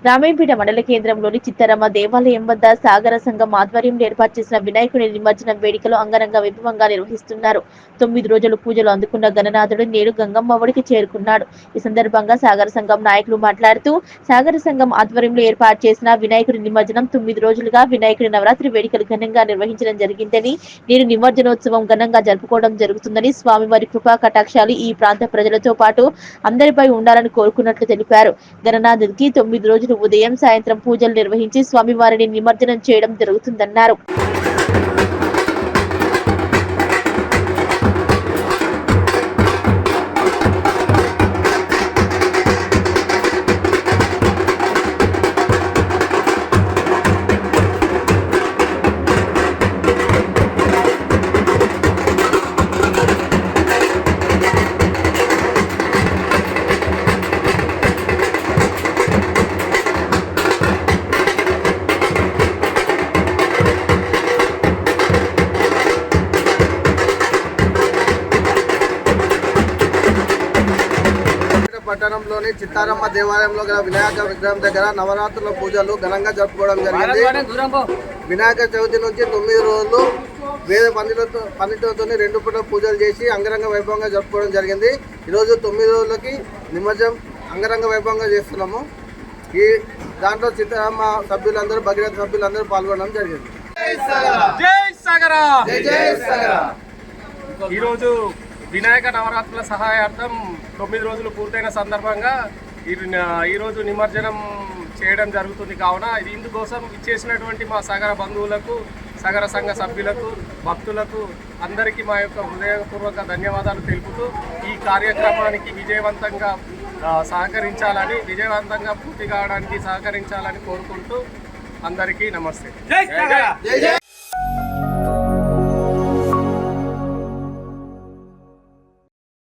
రామాయంపేట మండల కేంద్రంలోని చిత్తారమ్మ దేవాలయం వద్ద సాగర సంఘం ఆధ్వర్యంలో ఏర్పాటు చేసిన వినాయకుడి నిమజ్జనం వేడుకలు అంగరంగ వైభవంగా నిర్వహిస్తున్నారు. 9 రోజులు పూజలు అందుకున్న గణనాథుడు నేడు గంగమ్మ ఒడికి చేరుకున్నాడు. ఈ సందర్భంగా సాగర సంఘం నాయకులు మాట్లాడుతూ, సాగర సంఘం ఆధ్వర్యంలో ఏర్పాటు చేసిన వినాయకుడి నిమజ్జనం 9 రోజులుగా వినాయకుడి నవరాత్రి వేడుకలు ఘనంగా నిర్వహించడం జరిగిందని, నేడు నిమజ్జనోత్సవం ఘనంగా జరుపుకోవడం జరుగుతుందని, స్వామివారి కృపా కటాక్షాలు ఈ ప్రాంత ప్రజలతో పాటు అందరిపై ఉండాలని కోరుకున్నట్లు తెలిపారు. గణనాథుడికి 9 రోజులు ఉదయం సాయంత్రం పూజలు నిర్వహించి స్వామివారిని నిమజ్జనం చేయడం జరుగుతుందన్నారు. పట్టణంలోని చిత్తారమ్మ దేవాలయంలో గల వినాయక విగ్రహం దగ్గర నవరాత్రుల పూజలు ఘనంగా జరుపుకోవడం జరిగింది. వినాయక చవితి నుంచి 9 రోజులు వేద పండితులతో 2 పూట పూజలు చేసి అంగరంగ వైభవంగా జరుపుకోవడం జరిగింది. ఈరోజు 9 రోజులకి నిమజ్జనం అంగరంగ వైభవంగా చేస్తున్నాము. ఈ దాంట్లో చిత్తారమ్మ సభ్యులందరూ భగీరథ సభ్యులందరూ పాల్గొనడం జరిగింది. ఈరోజు వినాయక నవరాత్రుల సహాయార్థం 9 రోజులు పూర్తయిన సందర్భంగా ఈరోజు నిమజ్జనం చేయడం జరుగుతుంది. కావున ఇందుకోసం ఇచ్చేసినటువంటి మా సగర బంధువులకు, సగర సంఘ సభ్యులకు, భక్తులకు అందరికీ మా యొక్క హృదయపూర్వక ధన్యవాదాలు తెలుపుతూ ఈ కార్యక్రమానికి విజయవంతంగా సహకరించాలని, విజయవంతంగా పూర్తి కావడానికి సహకరించాలని కోరుకుంటూ అందరికీ నమస్తే.